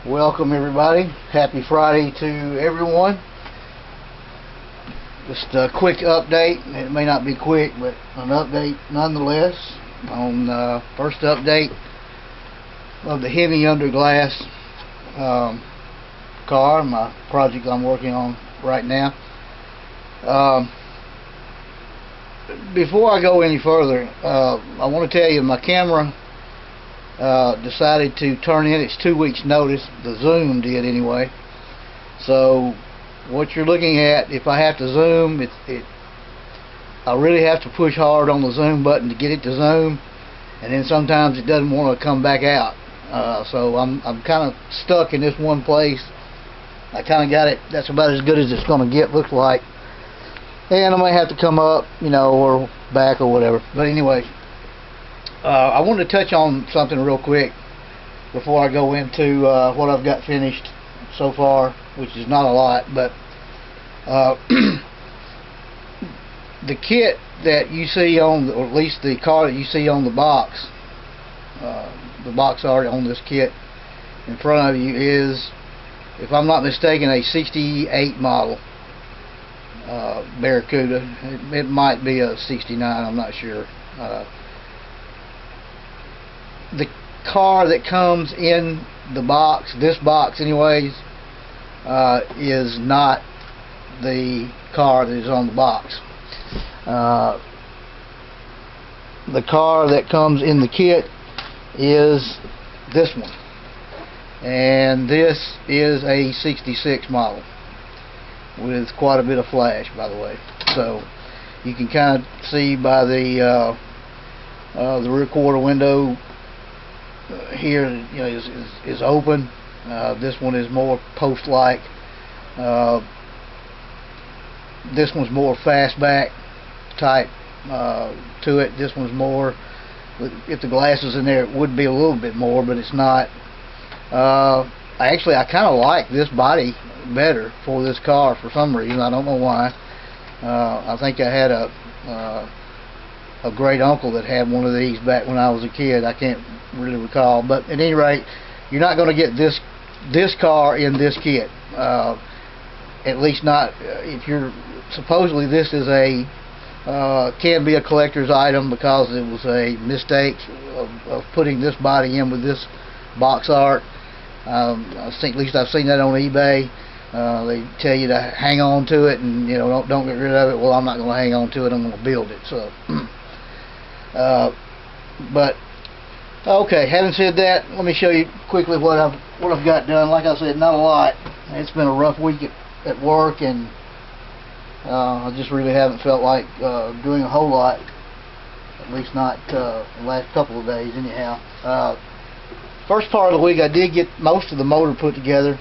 Welcome everybody. Happy Friday to everyone. Just a quick update. It may not be quick, but an update nonetheless on first update of the Hemi underglass car, my project I'm working on right now. Before I go any further, I want to tell you my camera decided to turn in its 2 weeks notice. The zoom did anyway. So what you're looking at, if I have to zoom, I really have to push hard on the zoom button to get it to zoom, and then sometimes it doesn't want to come back out. So I'm kind of stuck in this one place. I kind of got it. That's about as good as it's going to get, looks like. And I might have to come up, or back or whatever. But anyway, I wanted to touch on something real quick before I go into what I've got finished so far, which is not a lot, but the kit that you see on, or at least the car that you see on the box art on this kit in front of you is, if I'm not mistaken, a 68 model Barracuda. It might be a 69, I'm not sure. The car that comes in the box, this box anyways, is not the car that is on the box. The car that comes in the kit is this one, and this is a 66 model with quite a bit of flash, by the way. So you can kind of see by the rear quarter window here, is open. This one is more post-like. This one's more fastback type to it. This one's more, if the glass is in there, it would be a little bit more, but it's not. Actually, I kind of like this body better for this car for some reason. I don't know why. I think I had a great uncle that had one of these back when I was a kid. I can't really recall, but at any rate, you're not going to get this car in this kit. At least not if you're, supposedly this is a can be a collector's item, because it was a mistake of putting this body in with this box art. I think, at least I've seen that on eBay. They tell you to hang on to it, and don't get rid of it. Well, I'm not going to hang on to it. I'm going to build it. So, but okay. Having said that, let me show you quickly what I've got done. Like I said, not a lot. It's been a rough week at work, and I just really haven't felt like doing a whole lot. At least not the last couple of days, anyhow. First part of the week, I did get most of the motor put together.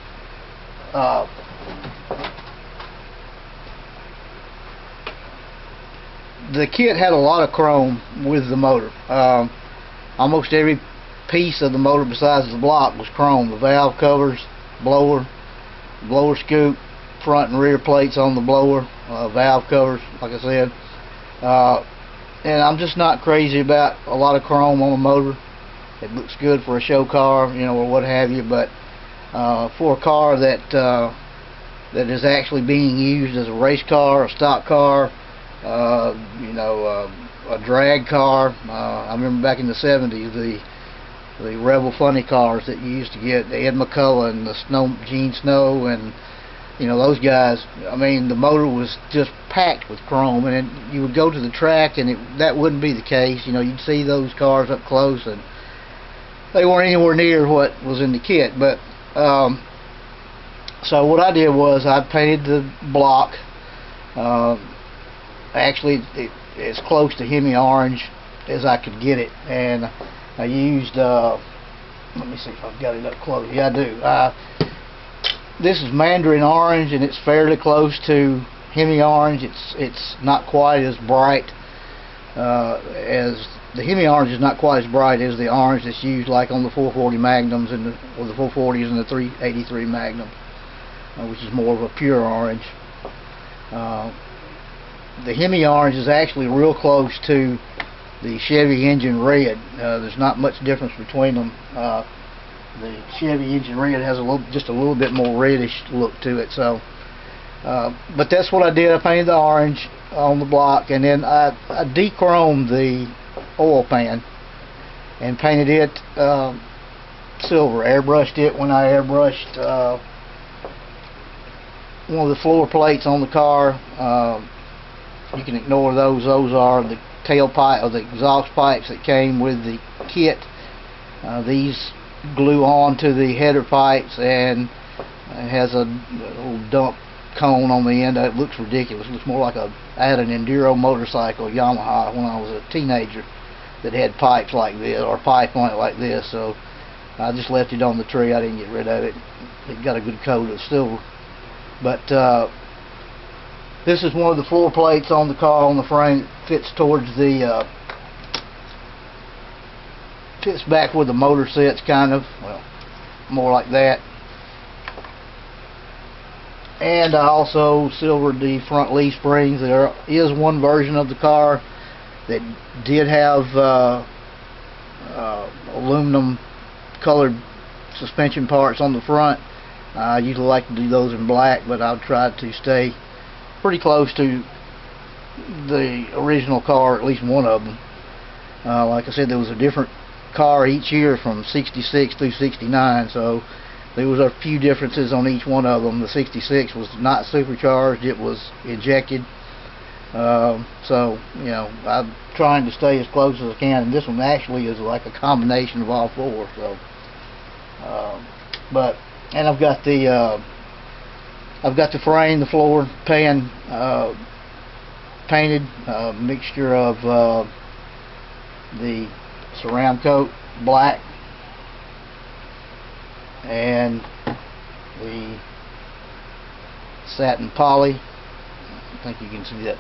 The kit had a lot of chrome with the motor. Almost every piece of the motor besides the block was chrome. The valve covers, blower scoop, front and rear plates on the blower, valve covers, like I said. And I'm just not crazy about a lot of chrome on a motor. It looks good for a show car, or what have you, but for a car that is actually being used as a race car, a stock car, a drag car. I remember back in the 70s, the Rebel Funny cars that you used to get, the Ed McCullough and the Gene Snow, and those guys. I mean, the motor was just packed with chrome, and you would go to the track, and that wouldn't be the case. You'd see those cars up close, and they weren't anywhere near what was in the kit. But so what I did was I painted the block. Actually, as close to Hemi orange as I could get it, and I used. Let me see if I've got it up close. Yeah, I do. This is Mandarin orange, and it's fairly close to Hemi orange. It's not quite as bright as the Hemi orange is not quite as bright as the orange that's used like on the 440 Magnums or the 440s and the 383 Magnum, which is more of a pure orange. The Hemi orange is actually real close to the Chevy engine red. There's not much difference between them. the Chevy engine red has just a little bit more reddish look to it. So, but that's what I did. I painted the orange on the block, and then I de-chromed the oil pan and painted it silver. Airbrushed it when I airbrushed one of the floor plates on the car. You can ignore those. Those are the tailpipe or the exhaust pipes that came with the kit. These glue on to the header pipes, and it has a little dump cone on the end. It looks ridiculous. It looks more like I had an enduro motorcycle, Yamaha, when I was a teenager, that had pipes like this, or pipe on it like this. So I just left it on the tree. I didn't get rid of it. It got a good coat of silver. But this is one of the floor plates on the car on the frame. It fits towards the fits back where the motor sits, kind of. Well, more like that. And I also silvered the front leaf springs. There is one version of the car that did have aluminum colored suspension parts on the front. I usually like to do those in black, but I'll try to stay pretty close to the original car, at least one of them. Like I said, there was a different car each year from 66 through 69, so there was a few differences on each one of them. The 66 was not supercharged, it was injected. So, you know, I'm trying to stay as close as I can, and this one actually is like a combination of all four. So, and I've got the frame, the floor pan painted, mixture of the ceramic coat black and the satin poly. I think you can see that,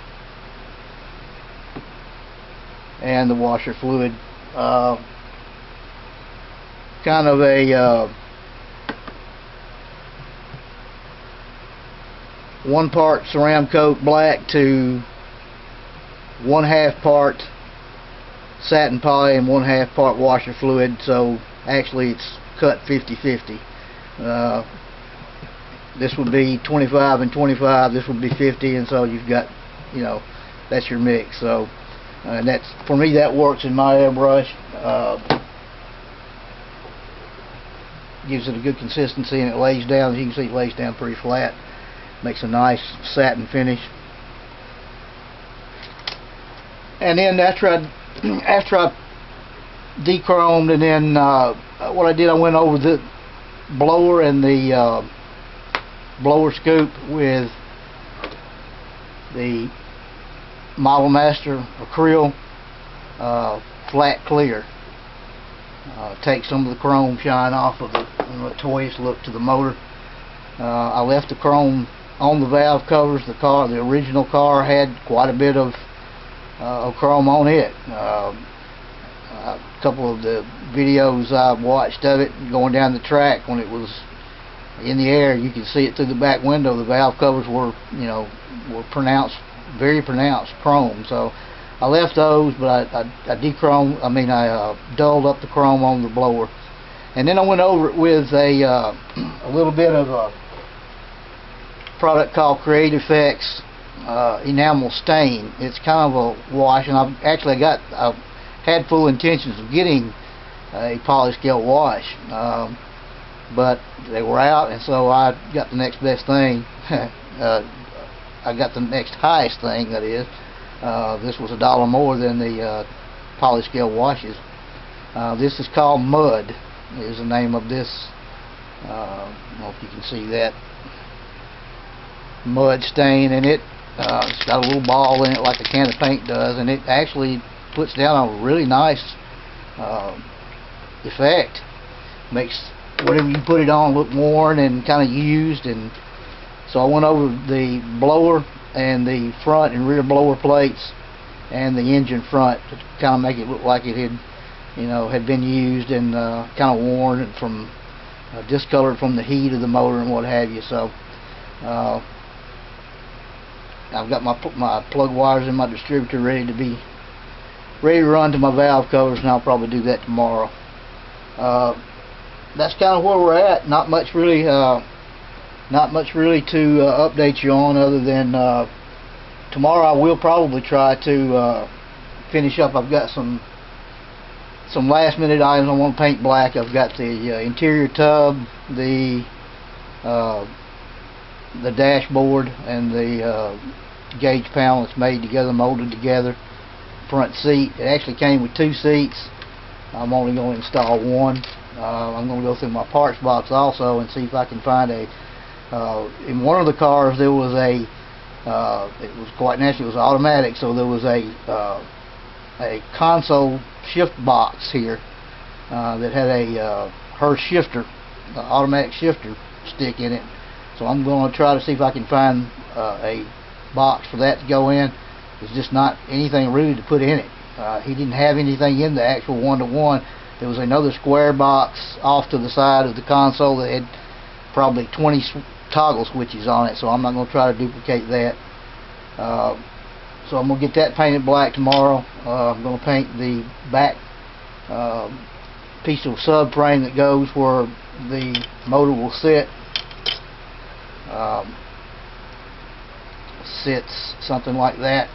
and the washer fluid. Kind of a 1 part ceramic coat black to 1/2 part satin poly and 1/2 part washer fluid. So actually it's cut 50-50. This would be 25 and 25. This would be 50, and so you've got, you know, that's your mix. So and that's, for me, that works in my airbrush. Gives it a good consistency, and it lays down, as you can see, it lays down pretty flat. Makes a nice satin finish. And then after I de-chromed, and then what I did, I went over the blower and the blower scoop with the Model Master acryl flat clear. Take some of the chrome shine off of it, and a toyish look to the motor. I left the chrome on the valve covers. The original car had quite a bit of chrome on it. A couple of the videos I watched of it going down the track, when it was in the air, you could see it through the back window. The valve covers were, you know, pronounced, very pronounced chrome. So I left those, but I de-chromed. I dulled up the chrome on the blower, and then I went over it with a little bit of a product called Create Effects enamel stain. It's kind of a wash, and I've had full intentions of getting a polyscale wash, but they were out, and so I got the next best thing. I got the next highest thing, that is. This was $1 more than the polyscale washes. This is called Mud, is the name of this. I don't know if you can see that. Mud stain, and it's got a little ball in it like a can of paint does, and it actually puts down a really nice effect. Makes whatever you put it on look worn and kind of used. And so I went over the blower and the front and rear blower plates and the engine front to kind of make it look like it had, you know, had been used and kind of worn and from discolored from the heat of the motor and what have you. So I've got my plug wires in my distributor ready to run to my valve covers, and I'll probably do that tomorrow. that's kind of where we're at. Not much really to update you on, other than tomorrow I will probably try to finish up. I've got some last minute items I want to paint black. I've got the interior tub, the dashboard, and the gauge panel that's made together, molded together. Front seat, it actually came with 2 seats. I'm only going to install one. I'm going to go through my parts box also and see if I can find a in one of the cars there was a it was quite naturally, it was automatic, so there was a console shift box here that had a her shifter, automatic shifter stick in it. So I'm going to try to see if I can find a box for that to go in. There's just not anything really to put in it. He didn't have anything in the actual one-to-one. There was another square box off to the side of the console that had probably 20 toggle switches on it, so I'm not going to try to duplicate that. So I'm going to get that painted black tomorrow. I'm going to paint the back piece of subframe that goes where the motor will sit. Sits something like that,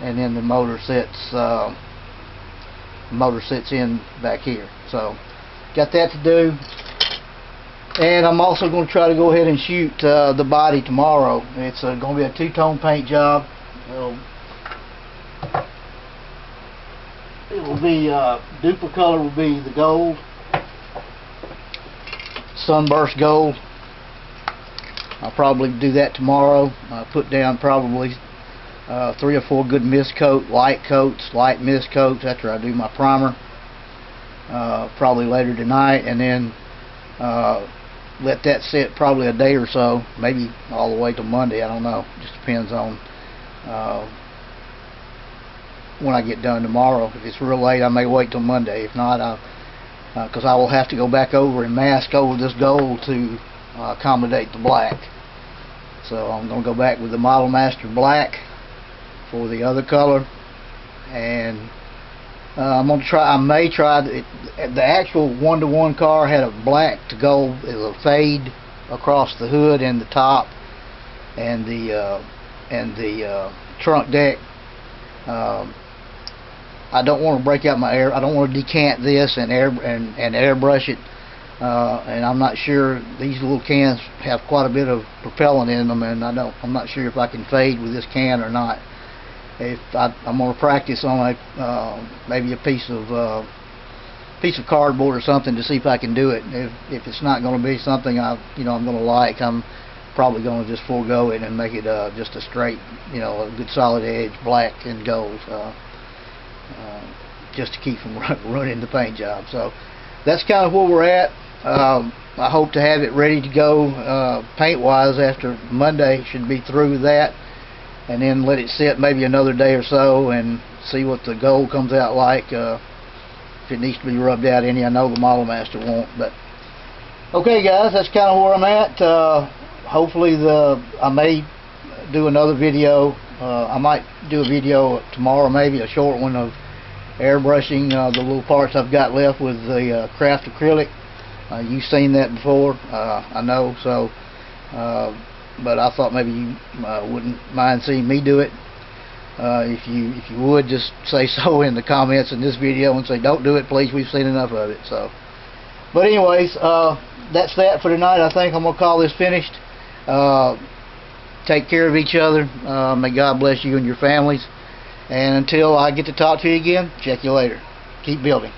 and then the motor sits in back here. So got that to do, and I'm also going to try to go ahead and shoot the body tomorrow. It's going to be a 2-tone paint job. It will be duper color will be the gold, sunburst gold. I'll probably do that tomorrow. Put down probably 3 or 4 good mist coat, light mist coats after I do my primer. Probably later tonight, and then let that sit probably a day or so, maybe all the way till Monday. I don't know. Just depends on when I get done tomorrow. If it's real late, I may wait till Monday. If not, because I will have to go back over and mask over this gold to accommodate the black. So I'm going to go back with the Model Master black for the other color, and I'm going to try. I may try the actual one-to-one car had a black to gold, it was a fade across the hood and the top and the trunk deck. I don't want to break out my air. I don't want to decant this and airbrush it. And I'm not sure, these little cans have quite a bit of propellant in them, and I'm not sure if I can fade with this can or not. I'm going to practice on maybe a piece of cardboard or something to see if I can do it. If it's not going to be something I'm going to like, I'm probably going to just forego it and make it just a straight, a good solid edge black and gold, just to keep from ruining the paint job. So that's kind of where we're at. I hope to have it ready to go paint wise after Monday. Should be through with that, and then let it sit maybe another day or so and see what the gold comes out like. If it needs to be rubbed out any, I know the Model Master won't. But okay guys, that's kind of where I'm at. Hopefully I may do another video. I might do a video tomorrow, maybe a short one, of airbrushing the little parts I've got left with the craft acrylic. You've seen that before, I know, so but I thought maybe you wouldn't mind seeing me do it. If you would, just say so in the comments in this video and say don't do it please, we've seen enough of it. So but anyways, that's that for tonight. I think I'm gonna call this finished. Take care of each other. May God bless you and your families, and until I get to talk to you again, check you later. Keep building.